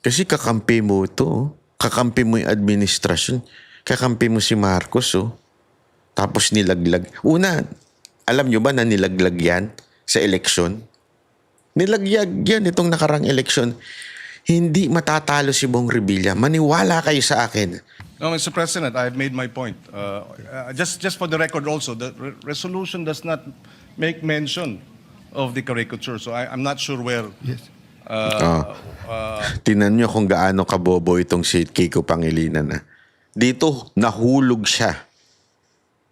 Kasi kakampi mo ito. Kakampi mo yung administrasyon. Kakampi mo si Marcos. Tapos nilaglag. Una, alam nyo ba na nilaglag yan sa eleksyon? Nilaglag yan itong nakarang eleksyon. Hindi matatalo si Bong Revilla. Maniwala kayo sa akin. No, Mr. President, I've made my point. Just for the record also, the resolution does not make mention of the caricature. So I'm not sure where... Yes. Tinan nyo kung gaano kabobo itong si Kiko Pangilinan. Dito, nahulog siya.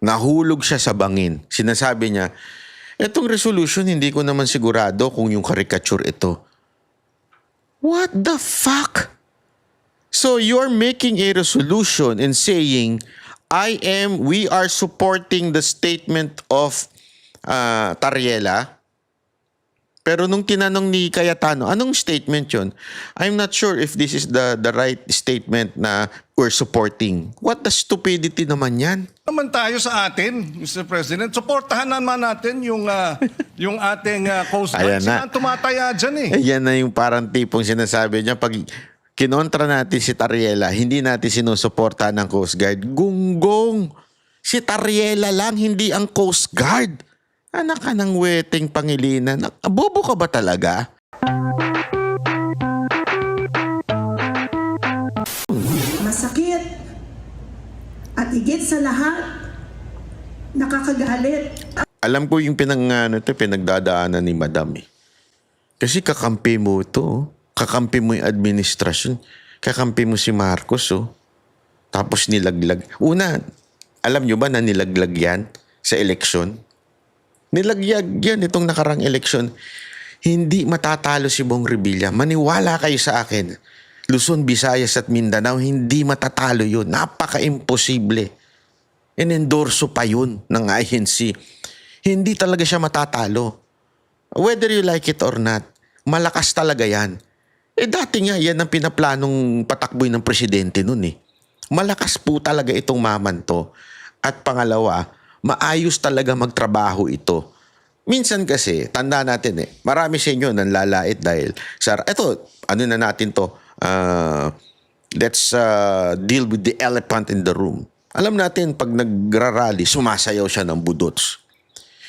Nahulog siya sa bangin. Sinasabi niya, itong resolution, hindi ko naman sigurado kung yung caricature ito. What the fuck? So you're making a resolution and saying, we are supporting the statement of Tariela. Pero nung tinanong ni Cayetano, anong statement yun? I'm not sure if this is the right statement na we're supporting. What the stupidity naman yan? Naman tayo sa atin, Mr. President. Suportahan naman natin yung ating Coast Guard. Ayan na. Sila ang tumataya dyan eh. Ayan na yung parang tipong sinasabi niya. Pag kinontra natin si Tariela, hindi natin sinusuportahan ng Coast Guard. Gunggong! Si Tariela lang, hindi ang Coast Guard. Anak ka ng weteng Pangilinan. Bobo ka ba talaga? Masakit. At higit sa lahat, nakakagalit. Alam ko yung pinagdadaanan ni Madam eh. Kasi kakampi mo ito. Kakampi mo yung administrasyon. Kakampi mo si Marcos. Tapos nilaglag. Una, alam nyo ba na nilaglag yan sa eleksyon? Nilaglag yan itong nakarang eleksyon. Hindi matatalo si Bong Revilla. Maniwala kayo sa akin. Luzon, Visayas at Mindanao, hindi matatalo yun. Napaka-imposible. Inendorso pa yun ng INC. Hindi talaga siya matatalo. Whether you like it or not, malakas talaga yan. Dati nga yan ang pinaplanong patakboy ng presidente nun eh. Malakas po talaga itong maman to. At pangalawa, maayos talaga magtrabaho ito. Minsan kasi, tanda natin marami sa inyo nanlalait dahil, ano na natin to, let's deal with the elephant in the room. Alam natin, pag nagrarally, sumasayaw siya ng budots.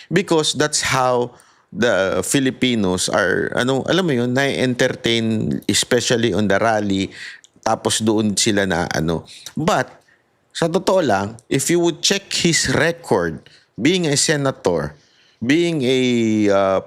Because that's how the Filipinos are, alam mo yun, na-entertain, especially on the rally, tapos doon sila na, But, sa totoo lang, if you would check his record, being a senator, being a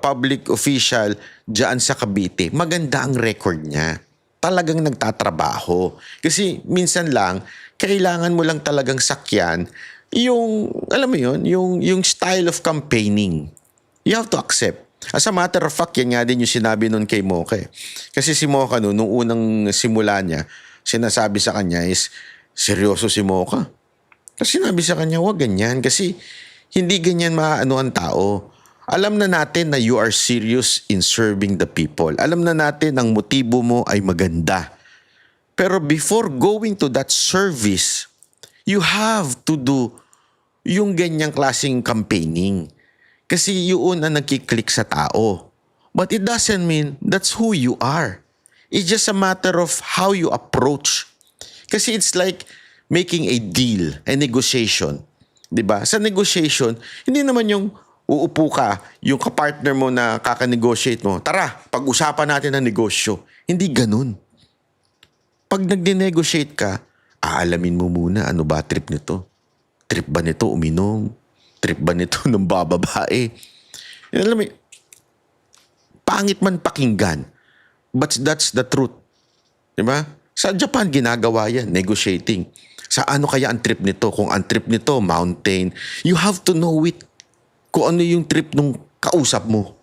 public official dyan sa Cavite, maganda ang record niya. Talagang nagtatrabaho. Kasi minsan lang, kailangan mo lang talagang sakyan yung, alam mo yun, yung style of campaigning. You have to accept. As a matter of fact, yan nga din yung sinabi nun kay Mocha. Kasi si Mocha nung unang simula niya, sinasabi sa kanya is, seryoso si Mocha. Kasi sinabi sa kanya, wag ganyan. Kasi hindi ganyan maano ang tao. Alam na natin na you are serious in serving the people. Alam na natin ang motibo mo ay maganda. Pero before going to that service, you have to do yung ganyang klaseng campaigning. Kasi yun ang nagkiklik sa tao. But it doesn't mean that's who you are. It's just a matter of how you approach. Kasi it's like making a deal, a negotiation. Diba? Sa negotiation, hindi naman yung uupo ka, yung kapartner mo na kaka-negotiate mo, tara, pag-usapan natin ang negosyo. Hindi ganun. Pag nag-negotiate ka, aalamin mo muna ano ba trip nito. Trip ba nito uminom? Trip ba nito ng bababae? Alam mo, pangit man pakinggan, but that's the truth. Diba? Sa Japan, ginagawa yan, negotiating. Sa ano kaya ang trip nito? Kung ang trip nito, mountain, you have to know it. Kung ano yung trip nung kausap mo.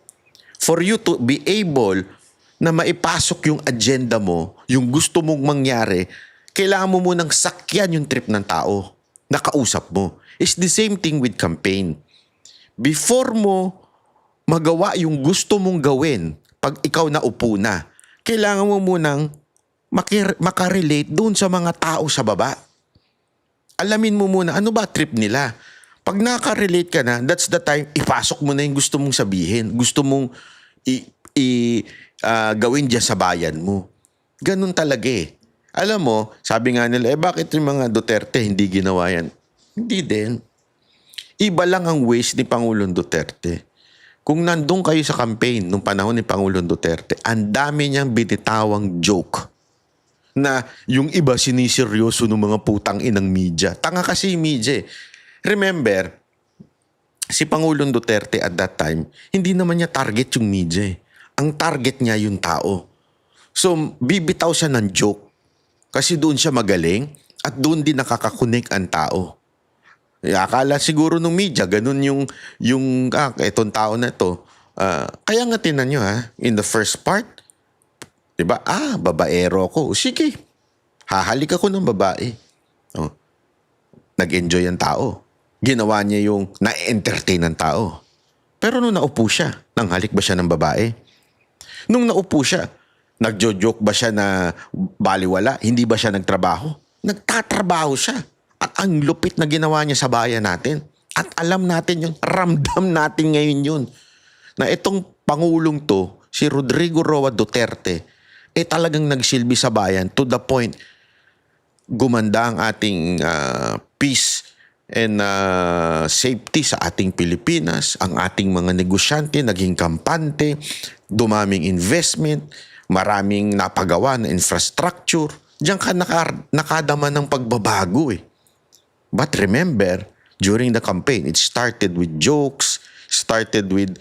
For you to be able na maipasok yung agenda mo, yung gusto mong mangyari, kailangan mo munang sakyan yung trip ng tao na kausap mo. It's the same thing with campaign. Before mo magawa yung gusto mong gawin, pag ikaw na upo na, kailangan mo munang makarelate doon sa mga tao sa baba. Alamin mo muna, ano ba trip nila? Pag nakarelate ka na, that's the time, ipasok mo na yung gusto mong sabihin. Gusto mong gawin dyan sa bayan mo. Ganun talaga eh. Alam mo, sabi nga nila, bakit yung mga Duterte hindi ginawa yan? Hindi din. Iba lang ang ways ni Pangulong Duterte. Kung nandun kayo sa campaign nung panahon ni Pangulong Duterte, ang dami niyang binitawang joke na yung iba siniseryoso ng mga putang inang media. Tanga kasi yung media eh. Remember, si Pangulong Duterte at that time, hindi naman niya target yung media eh. Ang target niya yung tao. So, bibitaw siya ng joke kasi doon siya magaling at doon din nakakakunik ang tao. Akala siguro nung media, ganun yung etong tao na to. Kaya nga tinan nyo in the first part, diba? Babaero ko. Sige, hahalik ako ng babae. Oh. Nag-enjoy ang tao. Ginawa niya yung na-entertain ng tao. Pero nung naupo siya, nanghalik ba siya ng babae? Nung naupo siya, nagjo-joke ba siya na baliwala? Hindi ba siya nagtrabaho? Nagtatrabaho siya. At ang lupit na ginawa niya sa bayan natin. At alam natin yun, ramdam natin ngayon yun. Na itong Pangulong to, si Rodrigo Roa Duterte, talagang nagsilbi sa bayan to the point, gumanda ang ating peace and safety sa ating Pilipinas, ang ating mga negosyante naging kampante, dumaming investment, maraming napagawa na infrastructure. Diyan ka nakadama ng pagbabago eh. But remember, during the campaign, it started with jokes, started with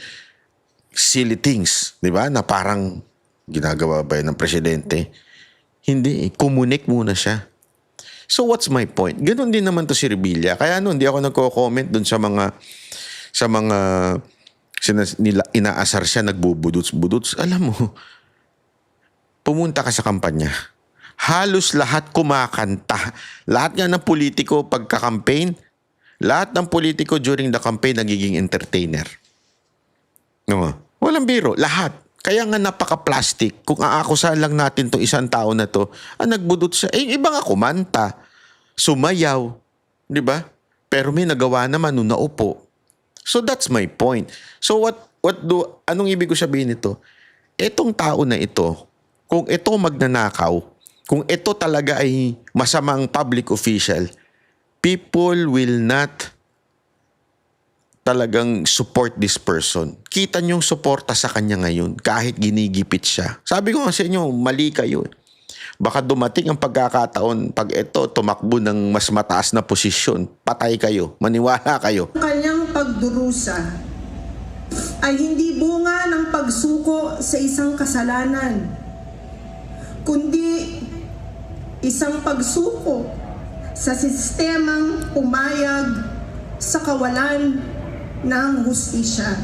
silly things, di ba? Na parang ginagawa ba yun ng presidente? Hindi, kumunik muna siya. So what's my point? Ganon din naman to si Revilla. Kaya hindi ako nagko-comment dun sa mga inaasar siya, nagbubudots-budots. Alam mo, pumunta ka sa kampanya. Halos lahat kumakanta. Lahat nga ng politiko pagka-campaign, lahat ng politiko during the campaign nagiging entertainer. No? Walang biro. Lahat. Kaya nga napaka-plastic. Kung aakusahan lang natin to isang tao na to, nagbudot siya. Iba nga kumanta. Sumayaw. Di ba? Pero may nagawa naman nung naupo. So that's my point. So anong ibig ko sabihin nito? Etong tao na ito, kung ito magnanakaw, kung ito talaga ay masamang public official, people will not talagang support this person. Kita niyong suporta sa kanya ngayon kahit ginigipit siya. Sabi ko nga sa inyo, mali kayo. Baka dumating ang pagkakataon pag ito tumakbo ng mas mataas na posisyon, patay kayo, maniwala kayo. Ang kanyang pagdurusa ay hindi bunga ng pagsuko sa isang kasalanan, kundi isang pagsuko sa sistemang pumayag sa kawalan ng hustisya.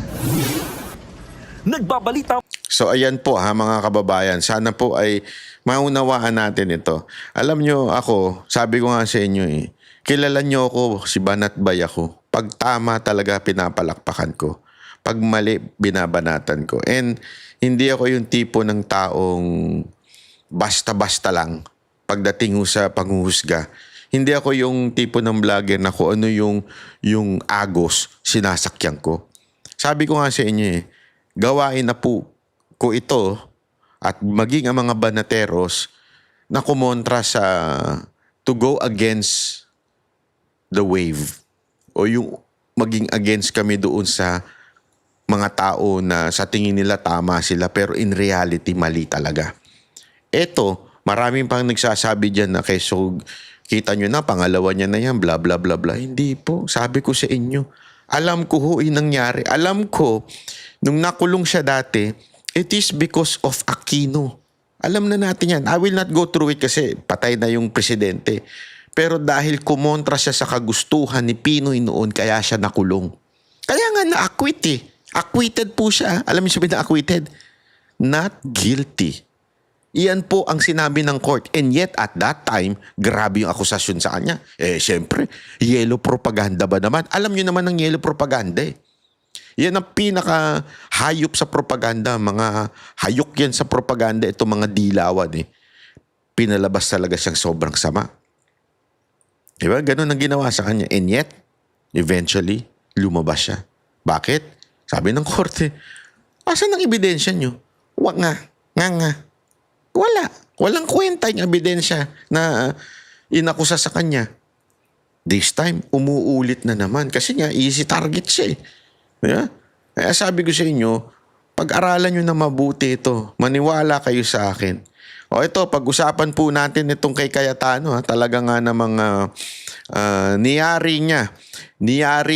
Nagbabalita. So ayan po mga kababayan, sana po ay maunawaan natin ito. Alam nyo ako, sabi ko nga sa inyo kilala nyo ako, si Banat Bay ako. Pag tama talaga pinapalakpakan ko. Pag mali, binabanatan ko. And hindi ako yung tipo ng taong basta-basta lang pagdating sa panghuhusga. Hindi ako yung tipo ng vlogger na kung ano yung agos sinasakyan ko. Sabi ko nga sa inyo gawain na po ko ito at maging ang mga banateros na kumontra sa to go against the wave o yung maging against kami doon sa mga tao na sa tingin nila tama sila pero in reality mali talaga. Eto, maraming pang nagsasabi dyan na kita nyo na, pangalawa niya na yan, bla bla bla bla. Hindi po, sabi ko sa inyo, alam ko nangyari. Alam ko, nung nakulong siya dati, it is because of Aquino. Alam na natin yan. I will not go through it kasi patay na yung presidente. Pero dahil kumontra siya sa kagustuhan ni Pinoy noon, kaya siya nakulong. Kaya nga na-acquit Acquitted po siya. Alam niyo sabihin na acquitted? Not guilty. Iyan po ang sinabi ng court. And yet, at that time, grabe yung akusasyon sa kanya. Siyempre, yellow propaganda ba naman? Alam niyo naman ng yellow propaganda Yan ang pinaka-hayop sa propaganda. Mga hayok yan sa propaganda. Ito mga dilawan Pinalabas talaga siyang sobrang sama. Diba? Ganun ang ginawa sa kanya. And yet, eventually, lumabas siya. Bakit? Sabi ng korte, asan ang ebidensya nyo? Wag nga. Wala. Walang kwenta yung ebidensya na inakusa sa kanya. This time, umuulit na naman. Kasi nga, easy target siya eh. Yeah? Kaya sabi ko sa inyo, pag-aralan nyo na mabuti ito. Maniwala kayo sa akin. O ito, pag-usapan po natin itong kay Cayetano. Talaga nga namang niyari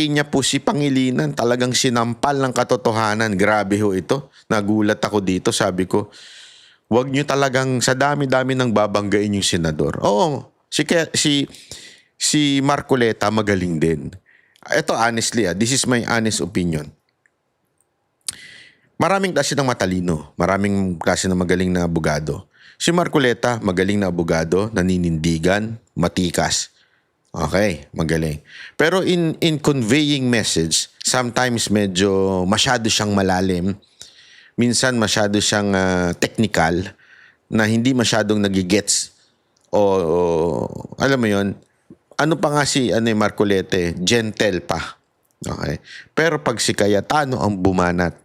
niya po si Pangilinan. Talagang sinampal ng katotohanan. Grabe ho ito. Nagulat ako dito. Sabi ko, wag nyo talagang sa dami-dami nang babanggain yung senador. Oo, si Marcoleta magaling din. Ito honestly, this is my honest opinion. Maraming klase ng matalino. Maraming klase ng magaling na abogado. Si Marcoleta, magaling na abogado, naninindigan, matikas. Okay, magaling. Pero in conveying message, sometimes medyo masyado siyang malalim. Minsan masyado siyang technical na hindi masyadong nagigets. O alam mo yon, ano pa nga si Marcoleta, gentle pa. Okay? Pero pag si Cayetano ang bumanat,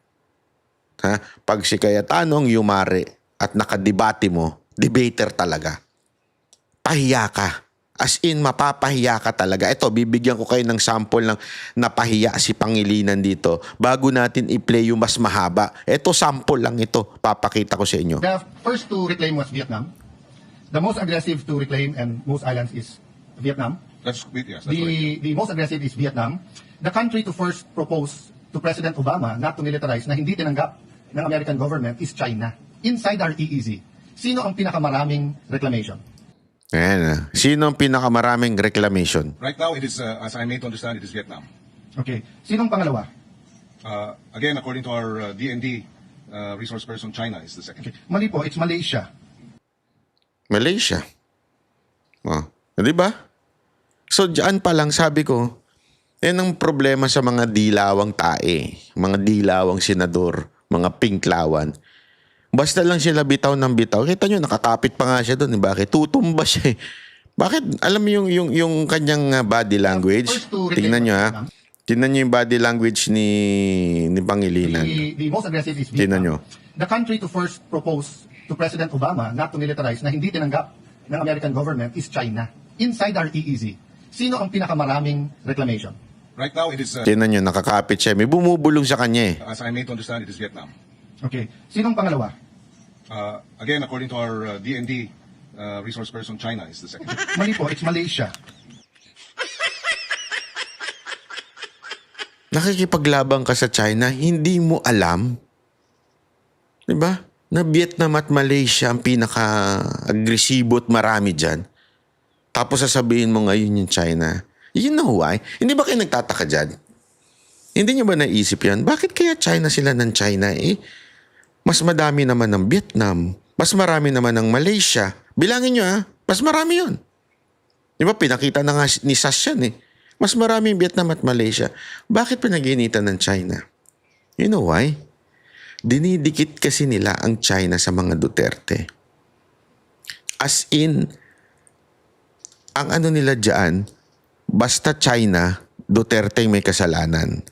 pag si Cayetano ang yumari at nakadebate mo, debater talaga. Pahiya ka. As in, mapapahiya ka talaga. Ito, bibigyan ko kayo ng sample ng napahiya si Pangilinan dito bago natin i-play yung mas mahaba. Ito, sample lang ito. Papakita ko sa inyo. The first to reclaim was Vietnam. The most aggressive to reclaim and most islands is Vietnam. Yes, that's right. The most aggressive is Vietnam. The country to first propose to President Obama not to militarize na hindi tinanggap ng American government is China. Inside our EEZ, sino ang pinakamaraming reclamation? Ayan. Sino ang pinakamaraming reclamation? Right now, it is, as I made to understand, it is Vietnam. Okay. Sinong pangalawa? Again, according to our DND resource person, China is the second. Okay. Mali po, it's Malaysia. Malaysia. Oh, di ba? So, diyan pa lang sabi ko, yan ang problema sa mga dilawang tae, mga dilawang senador, mga pinklawan. Basta lang sila bitaw ng bitaw. Kita nyo, nakakapit pa nga siya doon. Bakit? Tutumba siya eh. Bakit? Alam mo yung kanyang body language? Tingnan nyo ha. Tingnan nyo yung body language ni Pangilinan. The most aggressive is Tingnan nyo. Vietnam. The country to first propose to President Obama not to militarize na hindi tinanggap ng American government is China. Inside our EEZ, sino ang pinakamaraming reclamation? Right now, it is, Tingnan nyo, nakakapit siya. May bumubulong sa kanya eh. as I made to understand, it is Vietnam. Okay. Sinong pangalawa? Again, according to our DND resource person, China is the second. Mali po, it's Malaysia. Nakikipaglabang ka sa China, hindi mo alam. Diba? Na Vietnam at Malaysia ang pinaka-agresibo at marami dyan. Tapos sasabihin mo ngayon yung China. You know why? Hindi ba kayo nagtataka dyan? Hindi nyo ba naisip yan? Bakit kaya China sila ng China eh? Mas madami naman ng Vietnam. Mas marami naman ng Malaysia. Bilangin nyo mas marami yun. Di ba? Pinakita na nga ni Sas yan eh. Mas marami yung Vietnam at Malaysia. Bakit pinag-iinitan ng China? You know why? Dinidikit kasi nila ang China sa mga Duterte. As in, ang ano nila dyan, basta China, Duterte may kasalanan.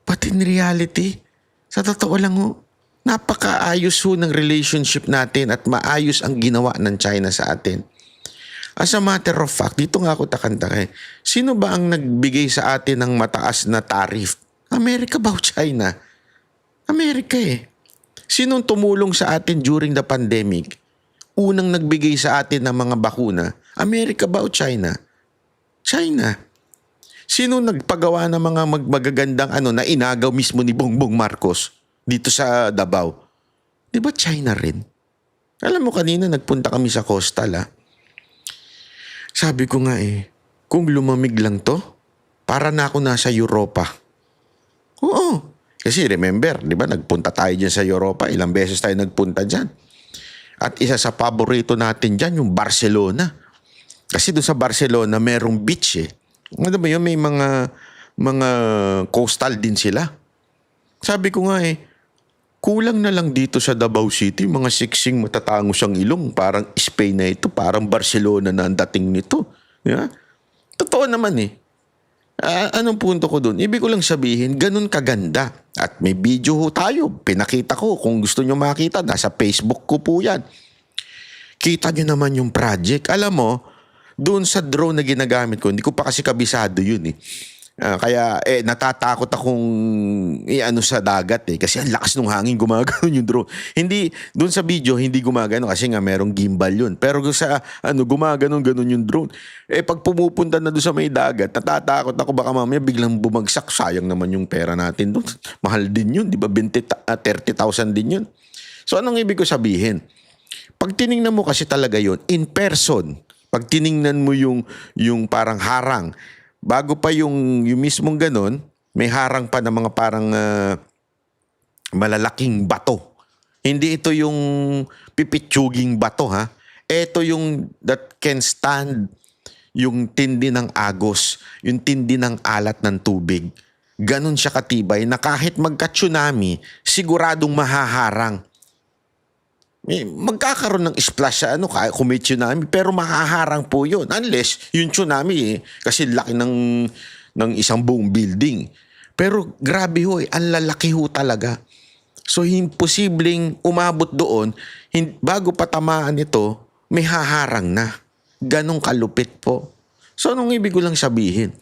But in reality, sa totoo lang napakaayos ng relationship natin at maayos ang ginawa ng China sa atin. As a matter of fact, dito nga ako takantake. Sino ba ang nagbigay sa atin ng mataas na tariff? Amerika ba o China? Amerika eh. Sinong tumulong sa atin during the pandemic? Unang nagbigay sa atin ng mga bakuna? Amerika ba o China? China. Sino nagpagawa ng mga magagandang na inagaw mismo ni Bongbong Marcos dito sa Davao? Di ba China rin? Alam mo kanina nagpunta kami sa coastal Sabi ko nga kung lumamig lang to, para na ako nasa Europa. Oo. Kasi remember, di ba nagpunta tayo dyan sa Europa, ilang beses tayo nagpunta dyan. At isa sa paborito natin dyan, yung Barcelona. Kasi doon sa Barcelona, merong beach Ano ba yun? May mga coastal din sila. Sabi ko nga kulang na lang dito sa Davao City, mga siksing matatangos ang ilong. Parang Spain na ito, parang Barcelona na ang dating nito. Yeah? Totoo naman anong punto ko doon? Ibig ko lang sabihin, ganun kaganda. At may video tayo. Pinakita ko. Kung gusto nyo makita, nasa Facebook ko po yan. Kita nyo naman yung project. Alam mo, doon sa drone na ginagamit ko, hindi ko pa kasi kabisado yun eh. Kaya natatakot akong i-ano sa dagat eh. Kasi ang lakas ng hangin, gumagano yung drone. Hindi, doon sa video, hindi gumagano kasi nga merong gimbal yun. Pero sa gumagano yung drone. Pag pumupunta na doon sa may dagat, natatakot ako baka mamaya biglang bumagsak. Sayang naman yung pera natin doon. Mahal din yun, di ba? 30,000 din yun. So anong ibig ko sabihin? Pag tiningnan mo kasi talaga yun, in person, pag tiningnan mo yung parang harang, bago pa yung mismong ganon, may harang pa na mga parang malalaking bato. Hindi ito yung pipitsuging bato ha. Ito yung that can stand yung tindi ng agos, yung tindi ng alat ng tubig. Ganon siya katibay na kahit magka-tsunami, siguradong mahaharang. Magkakaroon ng splash sa kung may tsunami, pero mahaharang po yun. Unless yung tsunami kasi laki ng isang buong building. Pero grabe ho ang lalaki ho talaga. So imposibleng umabot doon, bago patamaan ito, may haharang na. Ganong kalupit po. So anong ibig ko lang sabihin?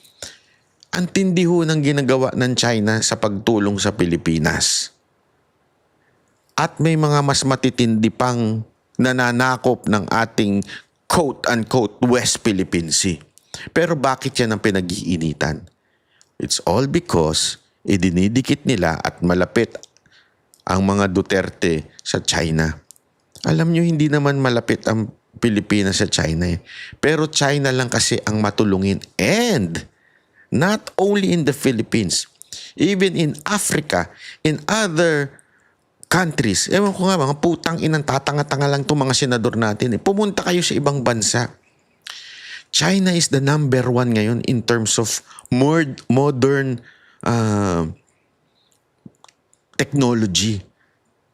Ang tindi ho ng ginagawa ng China sa pagtulong sa Pilipinas. At may mga mas matitindi pang nananakop ng ating quote-unquote West Philippine Sea. Pero bakit yan ang pinag-iinitan? It's all because idinidikit nila at malapit ang mga Duterte sa China. Alam nyo, hindi naman malapit ang Pilipinas sa China eh. Pero China lang kasi ang matulungin. And not only in the Philippines, even in Africa, in other countries. Ewan ko nga, mga putang inang tatanga-tanga lang itong mga senador natin. Pumunta kayo sa ibang bansa. China is the number 1 ngayon in terms of modern technology.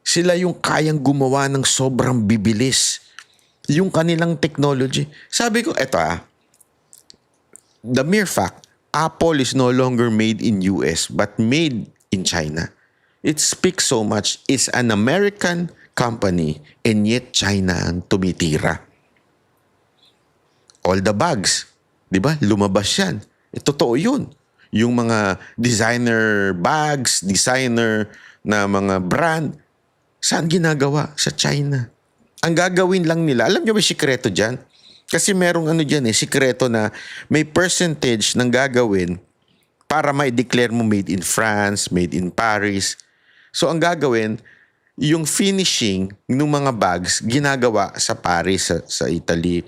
Sila yung kayang gumawa ng sobrang bibilis. Yung kanilang technology. Sabi ko, the mere fact, Apple is no longer made in US but made in China. It speaks so much. It's an American company and yet China ang tumitira. All the bags, di ba? Lumabas yan. Totoo yun. Yung mga designer bags, designer na mga brand, saan ginagawa? Sa China. Ang gagawin lang nila, alam nyo ba sikreto dyan? Kasi merong dyan sikreto na may percentage ng gagawin para ma-declare mo made in France, made in Paris. So ang gagawin, yung finishing ng mga bags ginagawa sa Paris, sa Italy,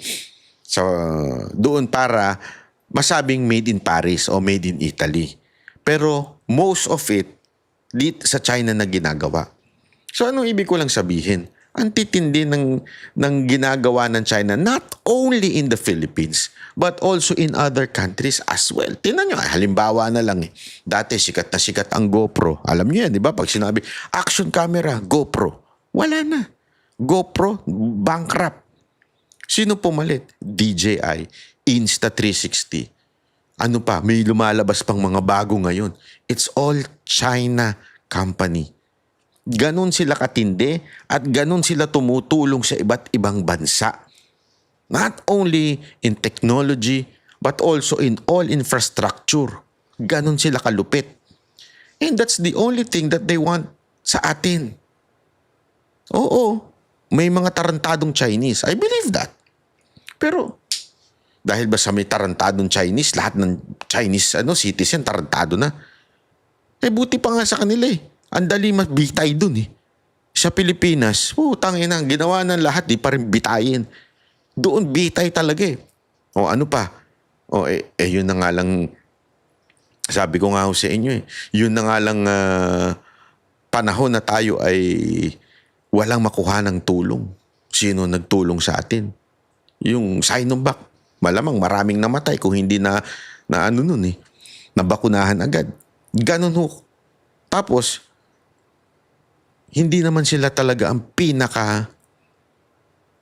doon para masabing made in Paris o made in Italy. Pero most of it sa China na ginagawa. So anong ibig ko lang sabihin? Ang titindi ng ginagawa ng China, not only in the Philippines, but also in other countries as well. Tingnan nyo, halimbawa na lang dati sikat na sikat ang GoPro. Alam nyo yan, di ba? Pag sinabi, action camera, GoPro. Wala na. GoPro, bankrupt. Sino pumalit? DJI, Insta360. Ano pa? May lumalabas pang mga bago ngayon. It's all China company. Ganon sila katindi at ganon sila tumutulong sa iba't ibang bansa. Not only in technology, but also in all infrastructure. Ganon sila kalupit. And that's the only thing that they want sa atin. Oo, may mga tarantadong Chinese. I believe that. Pero, dahil ba sa may tarantadong Chinese, lahat ng Chinese citizen tarantado na? Buti pa nga sa kanila Ang dali mabitay dun Sa Pilipinas, tangina, ginawa ng lahat, di pa rin bitayin. Doon bitay talaga O ano pa? Yun na nga lang, sabi ko nga sa inyo yun na nga lang panahon na tayo ay walang makuha ng tulong. Sino nagtulong sa atin? Yung Sinovac, malamang maraming namatay kung hindi nabakunahan agad. Ganun ho. Tapos, hindi naman sila talaga ang pinaka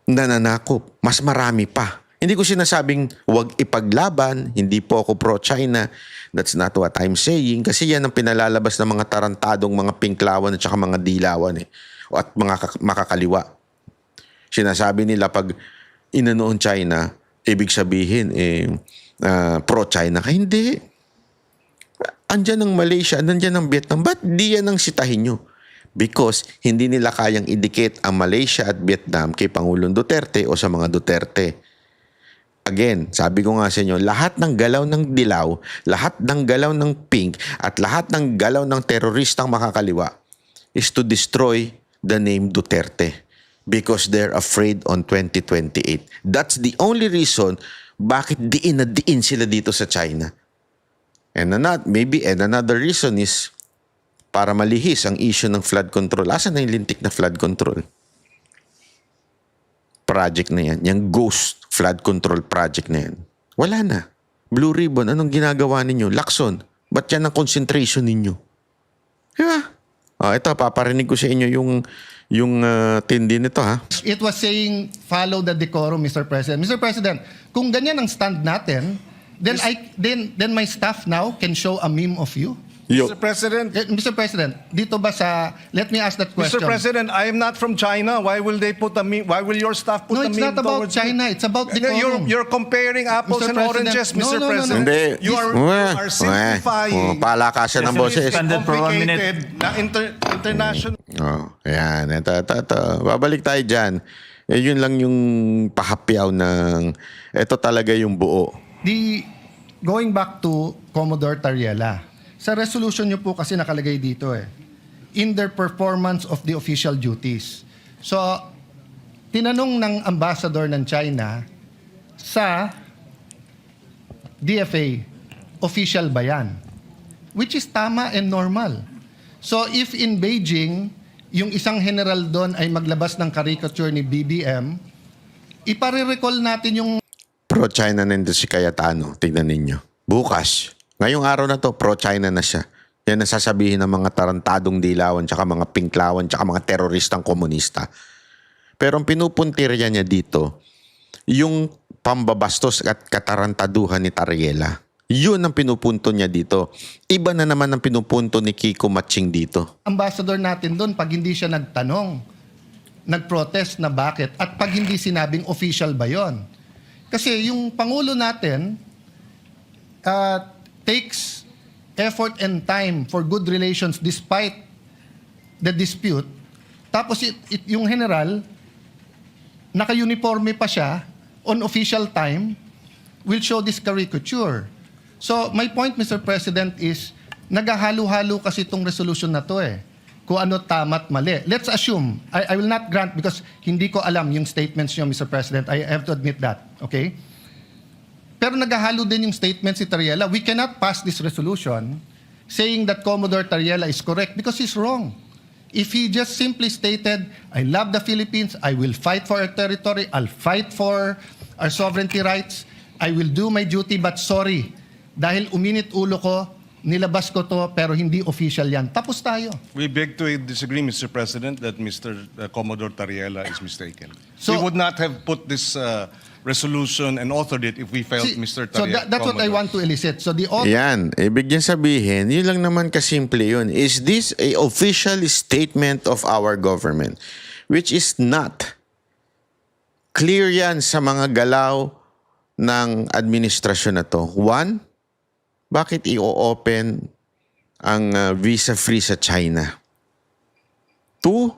nananakop. Mas marami pa. Hindi ko sinasabing huwag ipaglaban, hindi po ako pro-China. That's not what I'm saying. Kasi yan ang pinalalabas ng mga tarantadong mga pinklawan at saka mga dilawan at mga makakaliwa. Sinasabi nila pag inanoon China, ibig sabihin, pro-China ka. Hindi. Andyan ang Malaysia, andyan ang Vietnam. Ba't di yan ang sitahin nyo? Because hindi nila kayang idikit ang Malaysia at Vietnam kay Pangulong Duterte o sa mga Duterte. Again, sabi ko nga sa inyo, lahat ng galaw ng dilaw, lahat ng galaw ng pink, at lahat ng galaw ng teroristang makakaliwa is to destroy the name Duterte because they're afraid on 2028. That's the only reason bakit diin na diin sila dito sa China. And another reason is para malihis ang issue ng flood control. Asan na yung lintik na flood control? Project na yan. Yung ghost flood control project na yan. Wala na. Blue Ribbon, anong ginagawa ninyo? Lacson, ba't yan ang concentration ninyo? Diba? Ito, paparinig ko sa inyo yung tindi nito, ha? It was saying, follow the decorum, Mr. President. Mr. President, kung ganyan ang stand natin, then my staff now can show a meme of you. Mr. President, Mr. President, dito ba sa, let me ask that question. Mr. President, I am not from China. Why will they put a meme? Why will your staff put No, a it's meme not about towards China. me? It's about decorum. You're comparing apples Mr. and President, oranges, no, Mr. no, no, no. President. Hindi. You are simplifying. Palakasan ng boses. Suspended for 1 minute. complicated na international. Ayan. Ito. Babalik tayo dyan. Yun lang yung pahapyaw ng ito talaga yung buo. Going back to Commodore Tariela, sa resolution nyo po kasi nakalagay dito in their performance of the official duties. So, tinanong ng ambassador ng China sa DFA, official ba yan? Which is tama and normal. So, if in Beijing, yung isang general doon ay maglabas ng caricature ni BBM, ipare-recall natin yung Pro-China na ito si Cayetano. Tignan ninyo. Bukas, ngayong araw na to, pro-China na siya. Yan ang sasabihin ng mga tarantadong dilawan, tsaka mga pinklawan, tsaka mga teroristang komunista. Pero ang pinupuntirya niya dito, yung pambabastos at katarantaduhan ni Tariela. Yun ang pinupunto niya dito. Iba na naman ang pinupunto ni Kiko Matching dito. ambassador natin doon pag hindi siya nagtanong, nag-protest na bakit, at pag hindi sinabing official ba yon. Kasi yung Pangulo natin takes effort and time for good relations despite the dispute. Tapos yung general, naka-uniforme pa siya on official time, will show this caricature. So my point, Mr. President, is naghahalo-halo kasi itong resolution na to kung ano tama't mali. Let's assume, I will not grant because hindi ko alam yung statements niyo, Mr. President. I have to admit that, okay? Pero naghahalo din yung statement si Tariela. We cannot pass this resolution saying that Commodore Tariela is correct because he's wrong. If he just simply stated, I love the Philippines, I will fight for our territory, I'll fight for our sovereignty rights, I will do my duty, but sorry, dahil uminit ulo ko, nilabas ko to, pero hindi official yan. Tapos tayo. We beg to disagree, Mr. President, that Mr. Commodore Tariela is mistaken. So- we would not have put this resolution and authored it if we felt See, Mr. so Tariela. that's what I want to elicit. So the author, Yan. Ibig niya sabihin, yun lang naman kasimple yun. Is this a official statement of our government? Which is not. Clear yan sa mga galaw ng administrasyon na to. One, bakit i-open ang visa-free sa China? Two,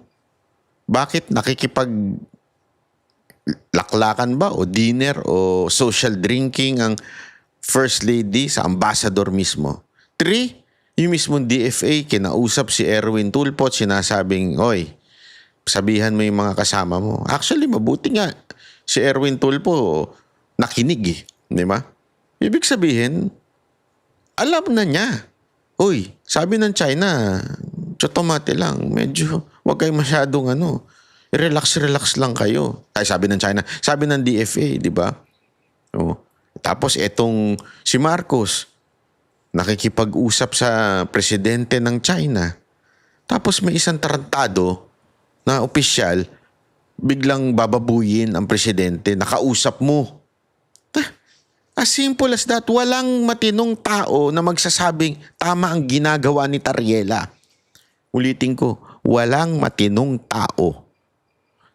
bakit laklakan ba o dinner o social drinking ang First Lady sa ambassador mismo? 3, yung mismong DFA, kinausap si Erwin Tulfo, sinasabing, oy, sabihan mo yung mga kasama mo. Actually, mabuti nga si Erwin Tulfo nakinig di ba? Ibig sabihin, alam na niya. Uy, sabi ng China, tsotomate lang, medyo wag kayo masyadong relax lang kayo. Ay, sabi ng China, sabi ng DFA, di ba? Tapos etong si Marcos, nakikipag-usap sa presidente ng China. Tapos may isang tarantado na opisyal, biglang bababuyin ang presidente, nakausap mo. As simple as that, walang matinong tao na magsasabing tama ang ginagawa ni Tariela. Ulitin ko, walang matinong tao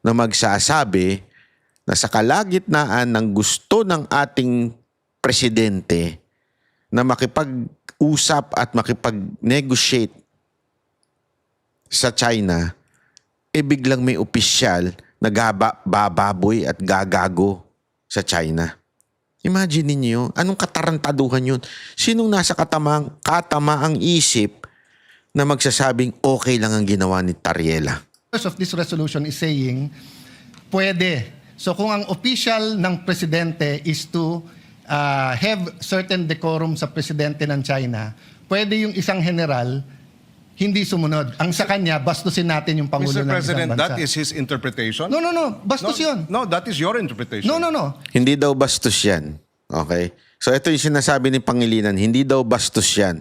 na magsasabi na sa kalagitnaan ng gusto ng ating presidente na makipag-usap at makipag-negotiate sa China, biglang may opisyal na bababoy at gagago sa China. Imagine niyo, anong katarantaduhan yun? Sinong nasa katamaang isip na magsasabing okay lang ang ginawa ni Tariela? Of this resolution is saying, pwede. So kung ang official ng presidente is to have certain decorum sa presidente ng China, pwede yung isang general hindi sumunod. Ang sa kanya, bastusin natin yung Pangulo Mr. ng President, isang bansa. that is his interpretation? No. Bastos yun. No, that is your interpretation. No. Hindi daw bastos yan. Okay? So ito yung sinasabi ni Pangilinan, hindi daw bastos yan.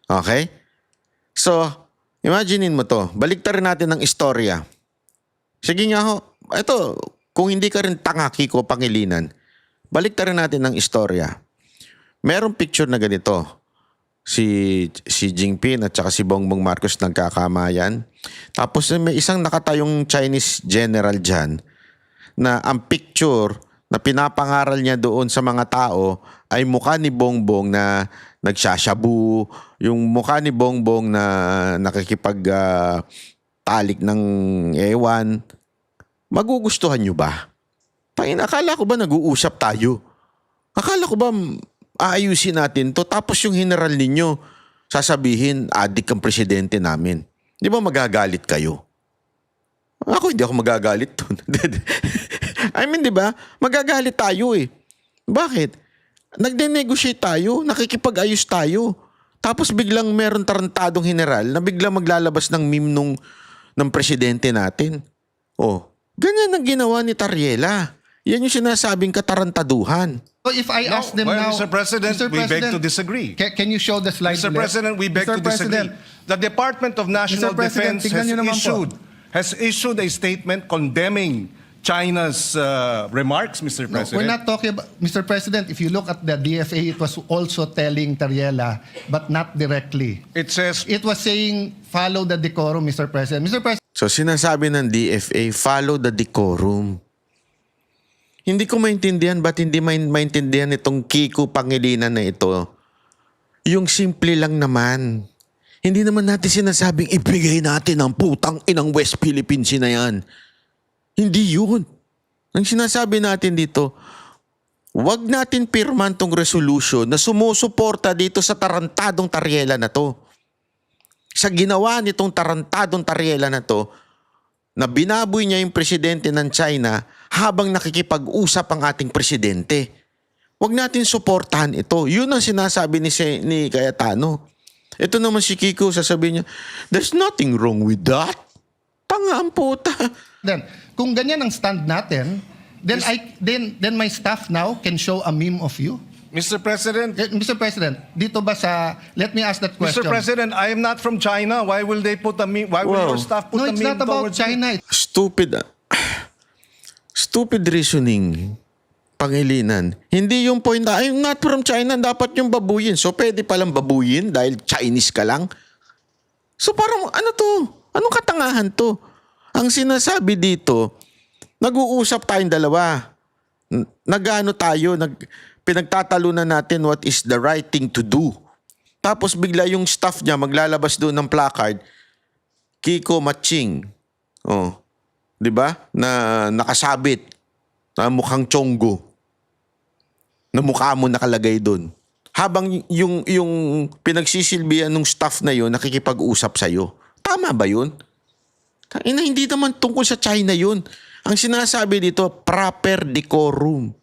Okay? So, imaginein mo to. Baliktarin natin ang istorya. Sige nga ho. Ito, kung hindi ka rin tanga, Kiko Pangilinan, baliktarin natin ang istorya. Merong picture na ganito. Si Jinping at saka si Bongbong Marcos nagkakamayan. Tapos may isang nakatayong Chinese general dyan na ang picture na pinapangaral niya doon sa mga tao ay mukha ni Bongbong na nagsashabu, yung mukha ni Bongbong na nakikipag-talik ng ewan. Magugustuhan nyo ba? Akala ko ba nag-uusap tayo? Akala ko ba aayusin natin to, tapos yung general ninyo sasabihin, adik ang presidente namin. Di ba magagalit kayo? Ako hindi ako magagalit doon. I mean, di ba? Magagalit tayo eh. Bakit? Nagde-negotiate tayo, nakikipag-ayos tayo. Tapos biglang meron tarantadong general na biglang maglalabas ng meme ng presidente natin. Oh, ganyan ang ginawa ni Tariela. Yan yung sinasabing katarantaduhan. So if I ask them well, now... Mr. President, we beg to disagree. Can you show the slide Mr. ulit? President, we beg Mr. to disagree. President, The Department of National Mr. President, Defense tingnan niyo naman po. has issued a statement condemning China's remarks, Mr. No, President. we're not talking about... Mr. President, if you look at the DFA, it was also telling Tariela, but not directly. It says, It was saying, follow the decorum, Mr. President. Mr. President, So sinasabi ng DFA, follow the decorum. Hindi ko maintindihan ba't hindi maintindihan itong Kiko Pangilinan na ito. Yung simple lang naman. Hindi naman natin sinasabing ibigay natin ang putang inang West Philippines na yan. Hindi yun. Ang sinasabi natin dito, wag natin pirman tong resolution na sumusuporta dito sa tarantadong Tariela na to. Sa ginawa nitong tarantadong Tariela na to, na binaboy niya yung presidente ng China habang nakikipag-usap ang ating presidente. Huwag natin suportahan ito. Yun ang sinasabi ni Cayetano. Ito naman si Kiko, sasabihin niya, there's nothing wrong with that. Tanga ang puta. kung ganyan ang stand natin, then my staff now can show a meme of you. Mr. President, Mr. President, dito ba sa... Let me ask that question. Mr. President, I am not from China. Why will they put a meme? Why will Wow. your staff put No, a it's meme not about towards me? China. Stupid reasoning. Pangilinan. Hindi yung point na, I'm not from China, dapat yung babuyin. So, pwede palang babuyin dahil Chinese ka lang? So, parang, ano to? Anong katangahan to? Ang sinasabi dito, nag-uusap tayong dalawa. Nag-ano tayo, pinagtatalunan natin what is the right thing to do. Tapos bigla yung staff niya maglalabas doon ng placard, Kiko Matching. Oh, 'di ba? Na nakasabit na mukhang chonggo. Na mukha mo nakalagay doon. Habang yung pinagsisilbihan ng staff na yon nakikipag-usap sa iyo. Tama ba 'yun? Hindi naman tungkol sa China 'yun. Ang sinasabi dito, proper decorum.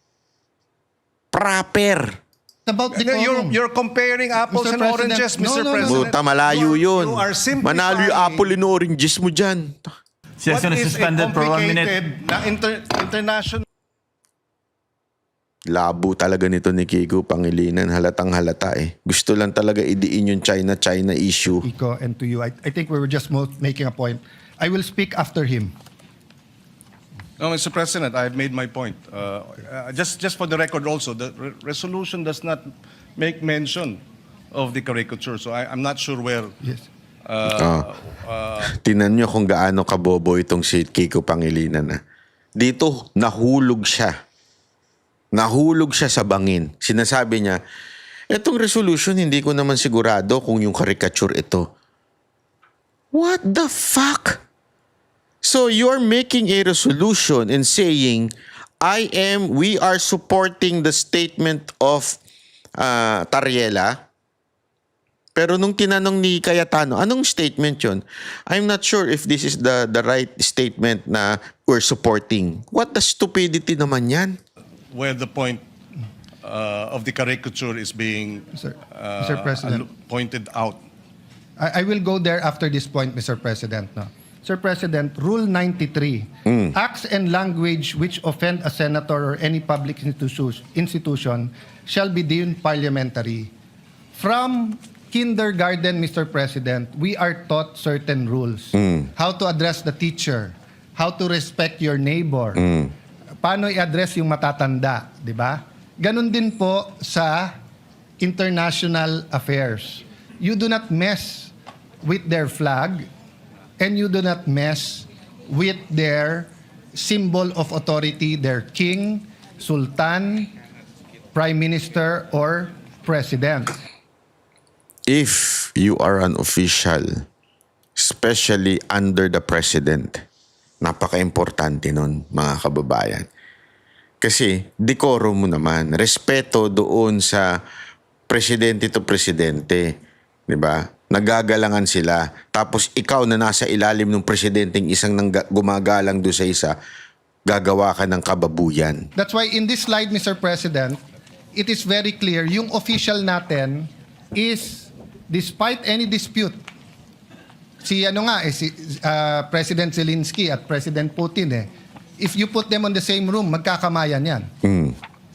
Proper. It's about decorum. You're comparing apples Mr. and President, oranges, no, Mr. no, no. President. Buta, malayo yun. You are simplifying Manalo yung apple and oranges mo dyan. what Session is is a suspended for 1 minute. complicated na international Labo talaga nito ni Kiko Pangilinan. Halatang halata eh. Gusto lang talaga idiin yung China issue. Iko, and to you, I think we were just making a point. I will speak after him. No, Mr. President, I have made my point. Just for the record also, the resolution does not make mention of the caricature. So I'm not sure where... Yes. Tinan nyo kung gaano kabobo itong si Kiko Pangilinan. dito nahulog siya. Nahulog siya sa bangin. Sinasabi niya, etong resolution, hindi ko naman sigurado kung yung caricature ito. What the fuck? So you're making a resolution and saying, we are supporting the statement of Tariela. Pero nung tinanong ni Cayetano, anong statement yun? I'm not sure if this is the right statement na we're supporting. What the stupidity naman yan? Where the point of the caricature is being Mr. President. pointed out. I will go there after this point, Mr. President. No? Sir President, Rule 93, acts and language which offend a senator or any public institution shall be deemed parliamentary. From kindergarten, Mr. President, we are taught certain rules. How to address the teacher, how to respect your neighbor, paano i-address yung matatanda, di ba? Ganon din po sa international affairs. You do not mess with their flag and you do not mess with their symbol of authority, their king, sultan, prime minister, or president. If you are an official, especially under the president, napaka-importante nun, mga kababayan. Kasi, decorum mo naman. Respeto doon sa presidente to presidente. Diba? Nagagalangan sila. Tapos, ikaw na nasa ilalim ng presidenteng isang gumagalang doon sa isa, gagawa ka ng kababuyan. That's why in this slide, Mr. President, it is very clear, yung official natin is, despite any dispute, si President Zelensky at President Putin if you put them on the same room, magkakamayan yan.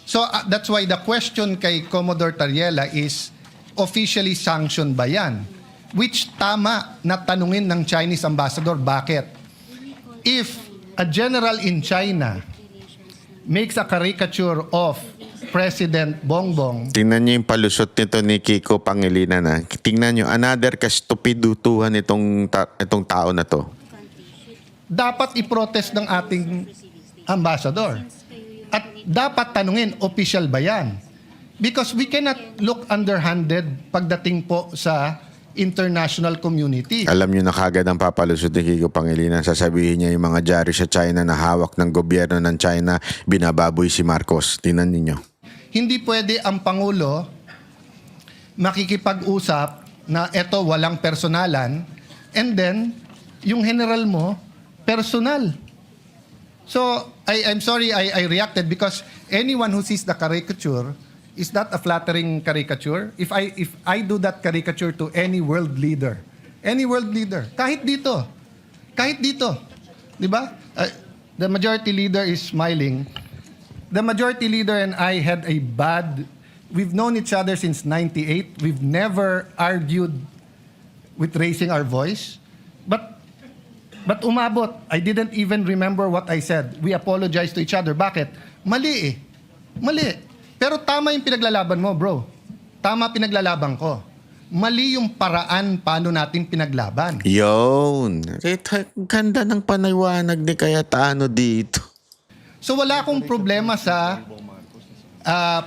So that's why the question kay Commodore Tariela is, officially sanctioned ba yan? Which tama na tanungin ng Chinese ambassador, bakit? If a general in China makes a caricature of President Bongbong, Tingnan niyo yung palusot nito ni Kiko Pangilinan. Tingnan niyo, another kastupidutuhan itong tao na to. dapat i-protest ng ating ambassador. At dapat tanungin, official ba yan? Because we cannot look underhanded pagdating po sa international community. Alam niyo na kagad ang papalusot ni Kiko Pangilinan. Sasabihin niya yung mga dyaryo sa China na hawak ng gobyerno ng China, binababoy si Marcos. Tingnan niyo. Hindi pwede ang Pangulo makikipag-usap na eto walang personalan and then yung general mo personal. So I'm sorry I reacted because anyone who sees the caricature, is that a flattering caricature? If I do that caricature to any world leader, kahit dito, di ba? The majority leader is smiling. The majority leader and I had a we've known each other since 98. We've never argued with raising our voice. But umabot. I didn't even remember what I said. We apologized to each other. Bakit? Mali eh. Mali. Pero tama yung pinaglalaban mo, bro. Tama pinaglalaban ko. Mali yung paraan paano natin pinaglaban. Yun. Ganda ng panaywanag ni Cayetano dito. So wala akong problema sa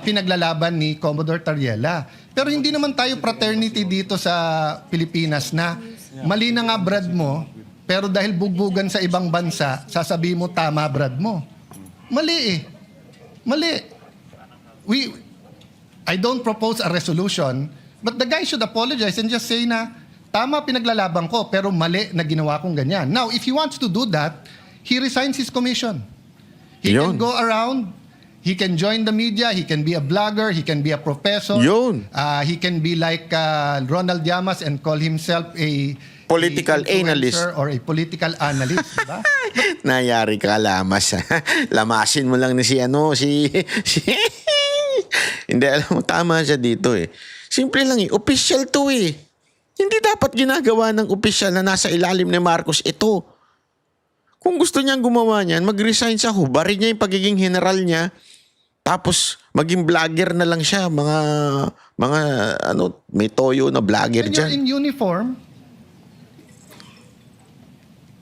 pinaglalaban ni Commodore Tariela. Pero hindi naman tayo fraternity dito sa Pilipinas na mali na nga brad mo, pero dahil bugbugan sa ibang bansa, sasabihin mo tama brad mo. Mali eh. Mali. I don't propose a resolution, but the guy should apologize and just say na tama pinaglalaban ko, pero mali na ginawa kong ganyan. Now, if he wants to do that, he resigns his commission. He Yun. can go around, he can join the media, he can be a blogger, he can be a professor. Yun. He can be like Ronald Llamas and call himself a Political influencer analyst. or a political analyst, diba? Nayari ka, Lamas. Lamasin mo lang ni si Hindi, alam mo, tama siya dito eh. Simple lang eh, official to eh. Hindi dapat ginagawa ng official na nasa ilalim ni Marcos ito. Kung gusto niyang gumawa niyan, mag-resign siya, hubarin niya yung pagiging general niya, tapos maging vlogger na lang siya, may toyo na vlogger When you're dyan. in uniform,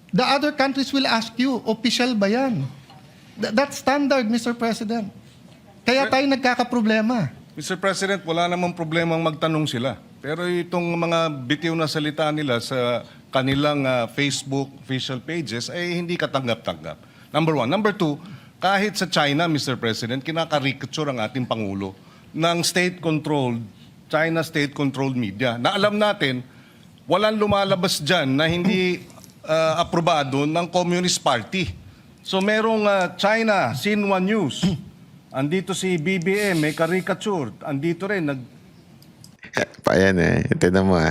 the other countries will ask you, official ba yan? That's standard, Mr. President. Kaya tayo nagkakaproblema. Mr. President, wala namang problemang magtanong sila. Pero itong mga bitiw na salita nila sa kanilang Facebook official pages ay hindi katanggap-tanggap. Number one. Number two, kahit sa China, Mr. President, kinakarikature ang ating Pangulo ng state-controlled, China state-controlled media. Na alam natin, walang lumalabas dyan na hindi aprobado ng Communist Party. So merong China, Xinhua News. Andito si BBM, may caricature. Andito rin, Ayan tignan mo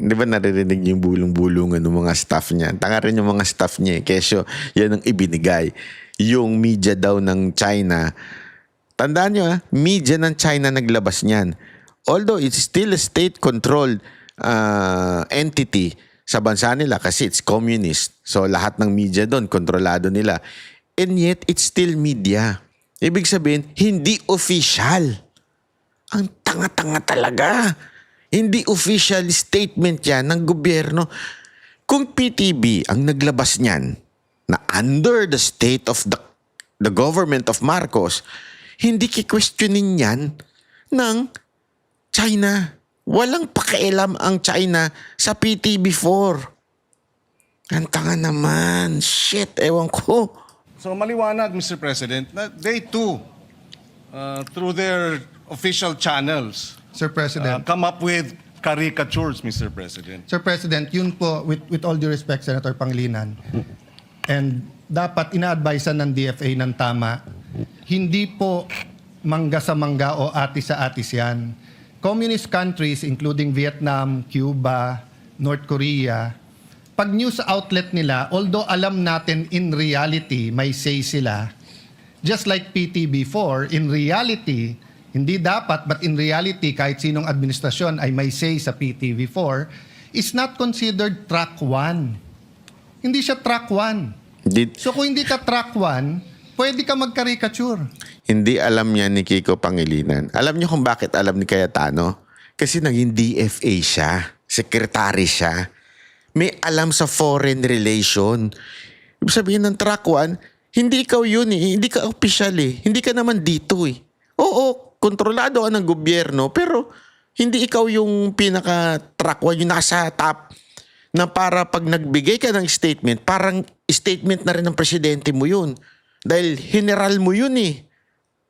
di ba naririnig niyo yung bulong-bulungan ng mga staff niya? Tanga rin yung mga staff niya kesyo yan ang ibinigay. Yung media daw ng China, tandaan nyo media ng China naglabas niyan. Although it's still a state-controlled entity sa bansa nila kasi it's communist. So lahat ng media doon, kontrolado nila. And yet, it's still media. Ibig sabihin, hindi official. Ang tanga-tanga talaga. Hindi official statement yan ng gobyerno. Kung PTB ang naglabas niyan na under the state of the government of Marcos, hindi ki-questionin yan ng China. Walang pakialam ang China sa PTB4. Ang tanga naman. Shit, ewan ko. So maliwanag, Mr. President, na they too, through their official channels, Sir President. come up with caricatures, Mr. President. Sir President, yun po, with all due respect, Senator Pangilinan, and dapat ina-advisean ng DFA ng tama, hindi po mangga sa mangga o atis sa atis yan. Communist countries, including Vietnam, Cuba, North Korea, pag news outlet nila, although alam natin in reality may say sila, just like PTB4, in reality, hindi dapat, but in reality, kahit sinong administrasyon ay may say sa PTV4, is not considered track 1. Hindi siya track 1. So kung hindi ka track 1, pwede ka mag-caricature. Hindi alam niya ni Kiko Pangilinan. Alam niyo kung bakit alam ni Cayetano? Kasi naging DFA siya. Secretary siya. May alam sa foreign relation. Ibig sabihin ng track 1, hindi ikaw yun eh. Hindi ka official eh. Hindi ka naman dito eh. Oo, kontrolado ka ng gobyerno, pero hindi ikaw yung pinaka-track 1, yung nasa top, na para pag nagbigay ka ng statement, parang statement na rin ng presidente mo yun. Dahil general mo yun eh.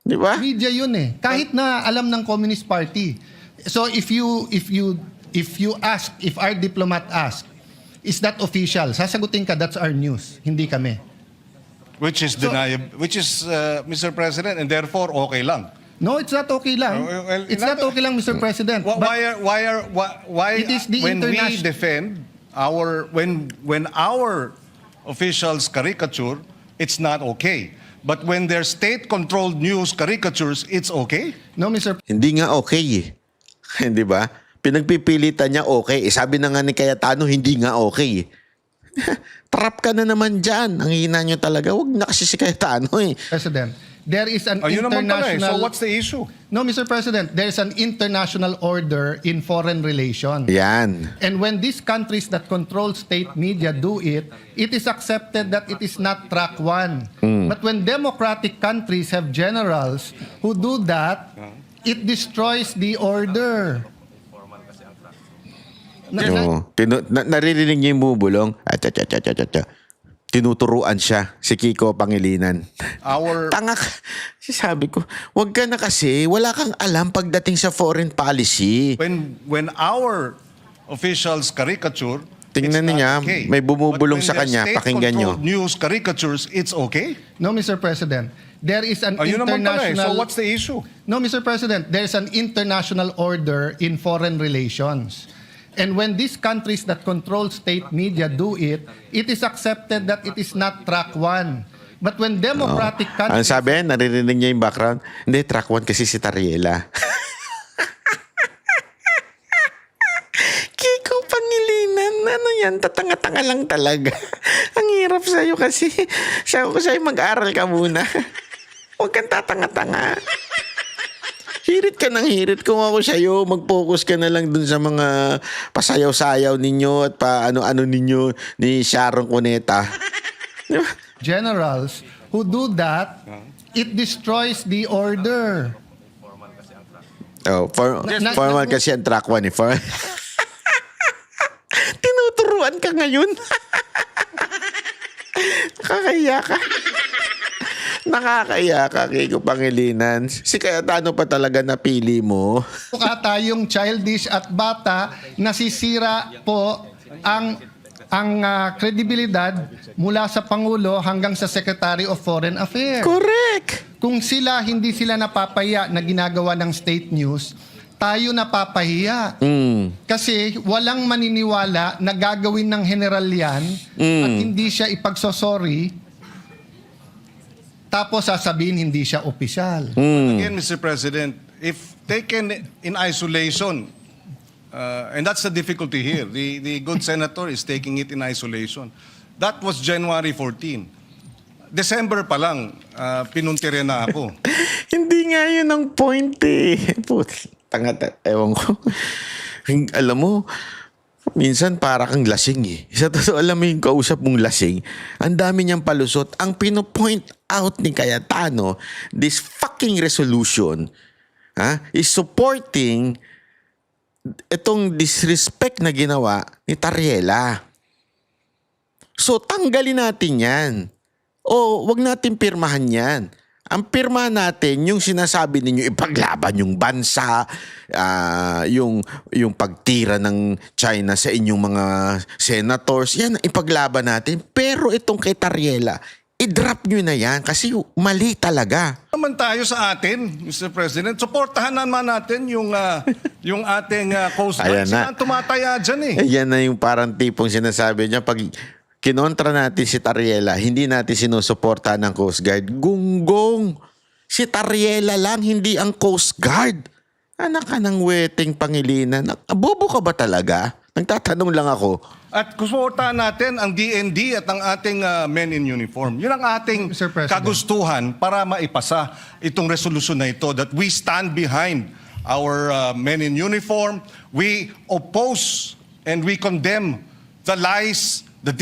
Di ba? Media yun eh. Kahit na alam ng Communist Party. So if our diplomat ask, is that official? Sasagutin ka, that's our news. Hindi kami. Which is deniable, Mr. President, and therefore okay lang. No, it's not okay lang. Well, It's not okay lang, Mr. President. But Why It is the when we international- defend when our officials caricature, it's not okay. But when their state-controlled news caricatures, it's okay? no, Mr. Hindi nga okay eh. Di ba? Pinagpipilitan niya okay. Sabi na nga ni Cayetano, hindi nga okay eh. Trap ka na naman dyan. Ang hina nyo talaga. Huwag na kasi si Cayetano eh. President, there is an Ayun naman pala eh. international... So what's the issue? No, Mr. President, there's an international order in foreign relations. Yan. And when these countries that control state media do it, it is accepted that it is not track 1. But when democratic countries have generals who do that, it destroys the order. Oo. Naririnig niyo yung bubulong. Tinuturuan siya si Kiko Pangilinan. Tanga ka. Sabi ko, wag ka na kasi, wala kang alam pagdating sa foreign policy. When our officials caricature, Tingnan it's not niya, okay. may bumubulong But sa when kanya, their pakinggan niyo. state-controlled news caricatures, it's okay? No, Mr. President. There is an Ayun naman pala eh. international... So what's the issue? No, Mr. President, there's an international order in foreign relations. And when these countries that control state media do it, it is accepted that it is not track 1. But when democratic Ang countries... sabi, naririnig niya yung background. Hindi, track 1 kasi si Tariela. Kiko Pangilinan, ano yan? Tatanga-tanga lang talaga. Ang hirap sa'yo kasi. Sabi ko sa'yo, mag-aral ka muna. Huwag kang tatanga-tanga. Hirit ka ng hirit. Kung ako sa'yo, mag-focus ka na lang dun sa mga pasayaw-sayaw ninyo at pa ano-ano ninyo ni Sharon Cuneta. Di ba? generals who do that, it destroys the order. Oh, formal kasi ang track 1 eh. Tinuturuan ka ngayon. Nakakaya ka. Nakakaya ka, Kiko Pangilinan. Si Cayetano pa talaga napili mo. Mukha tayong childish at bata, nasisira po ang kredibilidad mula sa Pangulo hanggang sa Secretary of Foreign Affairs. Correct. Kung hindi sila napapaya na ginagawa ng state news, tayo napapahiya. Kasi walang maniniwala na gagawin ng general yan at hindi siya ipagsosorry, tapos sasabihin hindi siya opisyal. Again, Mr. President, if taken in isolation, and that's the difficulty here, the good senator is taking it in isolation. That was January 14. December pa lang, pinuntire na ako. Hindi nga yun ang point eh. Ewan ko. Alam mo, minsan para kang lasing eh. Sa totoo, alam mo yung kausap mong lasing, ang dami niyang palusot. Ang pinopoint out ni Cayetano, this fucking resolution is supporting itong disrespect na ginawa ni Tariela. So, tanggalin natin yan. O, wag natin pirmahan yan. Ang pirma natin, yung sinasabi ninyo, ipaglaban yung bansa, yung pagtira ng China sa inyong mga senators, yan, ipaglaban natin. Pero itong kay Tariela, i-drop nyo na yan kasi mali talaga. Naman tayo sa atin, Mr. President, supportahan naman natin yung ating Coast Guard. Ayan na. Sila ang tumataya dyan eh. Yan na yung parang tipong sinasabi niya, pag kinontra natin si Tariela, hindi natin sinusuporta ng Coast Guard. Gunggong! Si Tariela lang, hindi ang Coast Guard. Anak ka ng weting Pangilinan. Bobo ka ba talaga? Nagtatanong lang ako. At suportahan natin ang DND at ang ating men in uniform. Yun ang ating Mr. President. kagustuhan para maipasa itong resolusyon na ito, that we stand behind our men in uniform. We oppose and we condemn the lies, the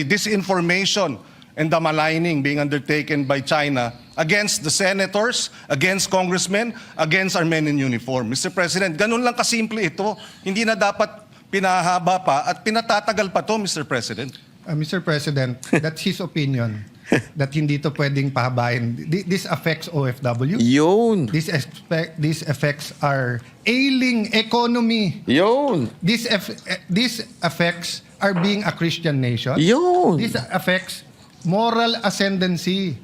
disinformation and the maligning being undertaken by China against the senators, against congressmen, against our men in uniform. Mr. President, ganun lang kasimple ito. Hindi na dapat pinahaba pa at pinatatagal pa to, Mr. President. Mr. President, that's his opinion that hindi to pwedeng pahabain. This affects OFW. Yun. This affects our ailing economy. Yun. This affects our being a Christian nation. Yun. This affects moral ascendancy.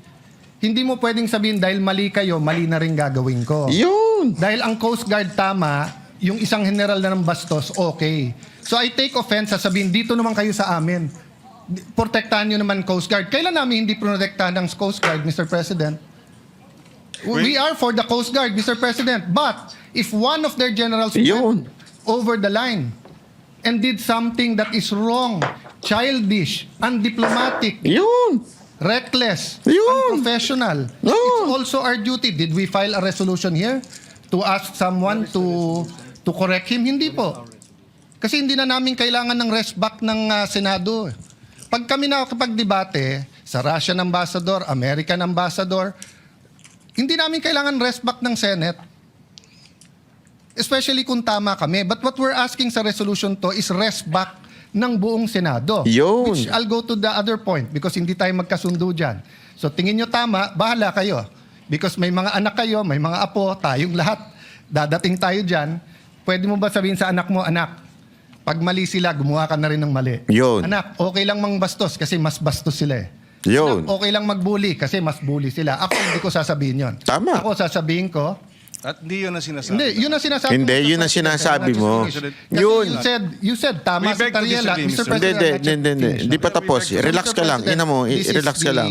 Hindi mo pwedeng sabihin dahil mali kayo, mali na rin gagawin ko. Yun. Dahil ang Coast Guard tama, yung isang general na ng bastos, okay. So I take offense sa sabihin, dito naman kayo sa amin. Protektahan nyo naman Coast Guard. Kailan namin hindi protektahan ng Coast Guard, Mr. President? We are for the Coast Guard, Mr. President. But if one of their generals Yun. went over the line and did something that is wrong, childish, undiplomatic, Yun. reckless, Yun. unprofessional, No. it's also our duty. Did we file a resolution here to ask someone to correct him? Hindi po. Kasi hindi na namin kailangan ng rest back ng Senado. Pag kami nakakapag-debate sa Russian Ambassador, American Ambassador, hindi namin kailangan rest back ng Senate. Especially kung tama kami. But what we're asking sa resolution to is rest back ng buong Senado. Yun. Which I'll go to the other point because hindi tayo magkasundo dyan. So tingin nyo tama, bahala kayo. Because may mga anak kayo, may mga apo, tayong lahat. Dadating tayo dyan. Pwede mo ba sabihin sa anak mo, anak, pag mali sila, gumawa ka na rin ng mali. Yun. Anak, okay lang mang bastos kasi mas bastos sila eh. Yun. Anak, okay lang mag-bully kasi mas bully sila. Ako hindi ko sasabihin yon. Tama. Ako sasabihin ko, At hindi yun ang sinasabi. hindi, yun ang sinasabi Hindi, ko. yun ang sinasabi mo. Kasi Yun. you said, tama We si beg to Tariela. disagree, Mr. Mr. President, Hindi. Hindi pa tapos. Relax ka lang. Ina mo, This is relax ka lang.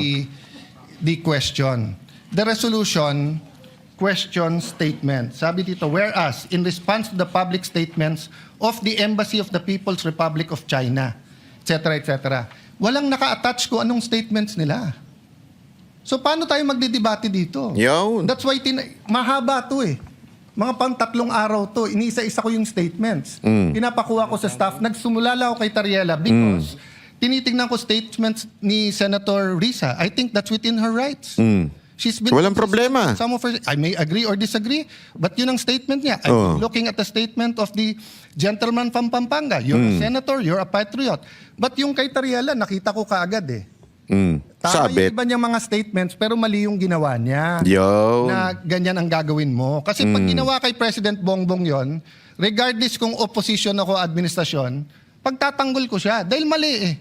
The question. The resolution question statement. Sabi dito, whereas in response to the public statements of the Embassy of the People's Republic of China, etc., etc., walang naka-attach ko anong statements nila. So paano tayo magdidebate dito? Yun. That's why mahaba to eh. Mga pang 3 araw to. Iniisa-isa ko yung statements. Pinapakuha ko sa staff. Nagsumula lang ako kay Tariela because tinitingnan ko statements ni Senator Risa. I think that's within her rights. She's been Walang problema. Some of her, I may agree or disagree, but yun ang statement niya. Oh. I'm looking at the statement of the gentleman from Pampanga. You're a senator, you're a patriot. But yung kay Tariela, nakita ko kaagad eh. Tama Sabit. yung iba niyang mga statements, pero mali yung ginawa niya. Yun. Na ganyan ang gagawin mo. Kasi pag ginawa kay President Bongbong yon, regardless kung opposition ako administrasyon, pagtatanggol ko siya. Dahil mali eh.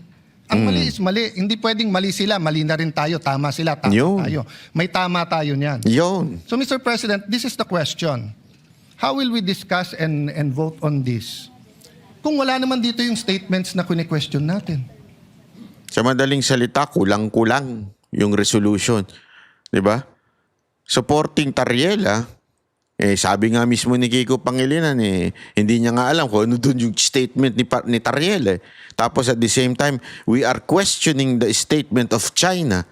Ang mali is mali. Hindi pwedeng mali sila. Mali na rin tayo. Tama sila. Tama Yun. tayo. May tama tayo niyan. Yun. So Mr. President, this is the question. How will we discuss and vote on this? Kung wala naman dito yung statements na kune-question natin. Sa madaling salita, kulang-kulang yung resolution. Di ba? Supporting Tariela, sabi nga mismo ni Kiko Pangilinan, hindi niya nga alam kung ano dun yung statement ni Tariela. Tapos at the same time, we are questioning the statement of China.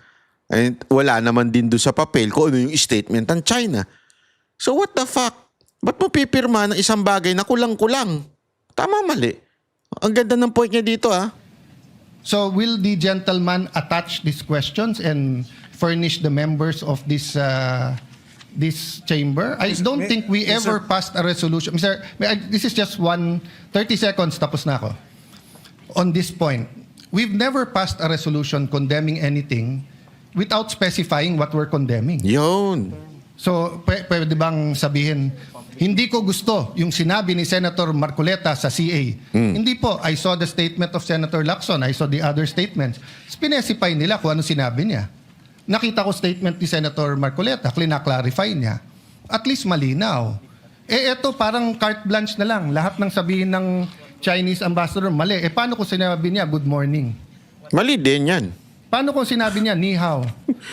And wala naman din doon sa papel kung ano yung statement ng China. So what the fuck? Ba't mo pipirma ng isang bagay na kulang-kulang? Tama, mali. Ang ganda ng point niya dito, ah. So will the gentleman attach these questions and furnish the members of this this chamber? I don't think we ever passed a resolution. Mr. This is just 30 seconds, tapos na ako. On this point, we've never passed a resolution condemning anything without specifying what we're condemning. Yun. So, pwede bang sabihin, hindi ko gusto yung sinabi ni Senator Marcoleta sa CA. Hindi po. I saw the statement of Senator Lacson. I saw the other statements. Specify nila kung ano sinabi niya. Nakita ko statement ni Senator Marcoleta. Clarify niya. At least malinaw. Eto parang carte blanche na lang. Lahat ng sabihin ng Chinese ambassador, mali. Paano kung sinabi niya, good morning? Mali din yan. Paano kung sinabi niya, ni hao,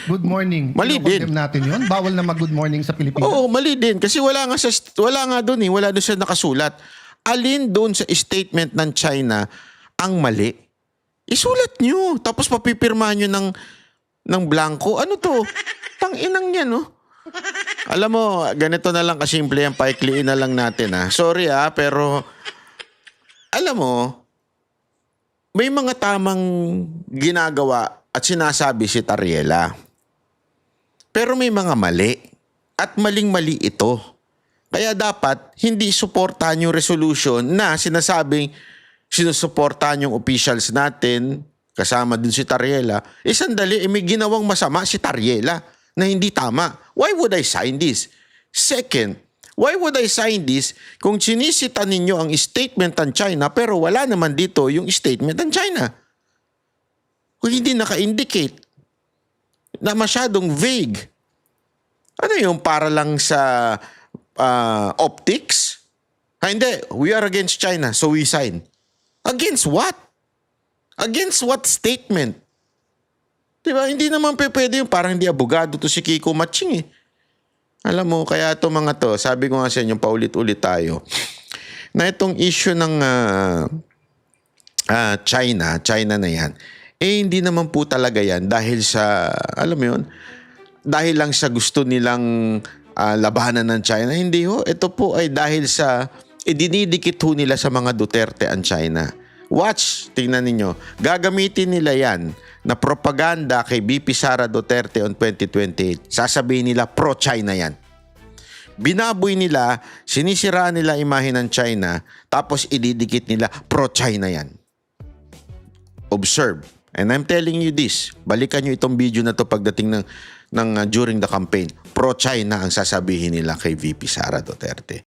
good morning? Mali din. Kinokondem natin yun? Bawal na mag-good morning sa Pilipinas? Oo, mali din. Kasi wala nga doon eh. Wala doon siya nakasulat. Alin doon sa statement ng China ang mali? Isulat nyo. Tapos papipirmahan nyo ng blanco. Ano to? Tang-inang yan, no? Alam mo, ganito na lang kasimple yan. Paikliin na lang natin, ha? Sorry, ha? Pero, alam mo, may mga tamang ginagawa at sinasabi si Tariela. Pero may mga mali. At maling-mali ito. Kaya dapat hindi suportahan yung resolution na sinasabing sinusuportahan yung officials natin, kasama din si Tariela. Sandali, may ginawang masama si Tariela na hindi tama. Why would I sign this? Second, why would I sign this kung sinisita ninyo ang statement ng China pero wala naman dito yung statement ng China? Kung hindi naka-indicate na masyadong vague. Ano yung para lang sa optics? Hindi, we are against China so we sign. Against what? Against what statement? Diba? Hindi naman pwede yung parang hindi abogado to si Kiko Matching eh. Alam mo, kaya ito mga to, sabi ko nga sa inyo, paulit-ulit tayo, na itong issue ng China na yan, hindi naman po talaga yan dahil sa, alam mo yun, dahil lang sa gusto nilang labanan ng China. Hindi ho, ito po ay dahil sa, dinidikit ho nila sa mga Duterte ang China. Watch, tingnan ninyo, gagamitin nila yan na propaganda kay BP Sara Duterte on 2028. Sasabihin nila pro-China yan. Binaboy nila, sinisiraan nila imahe ng China, tapos ididikit nila pro-China yan. Observe. And I'm telling you this, balikan nyo itong video na to pagdating ng during the campaign. Pro-China ang sasabihin nila kay VP Sara Duterte.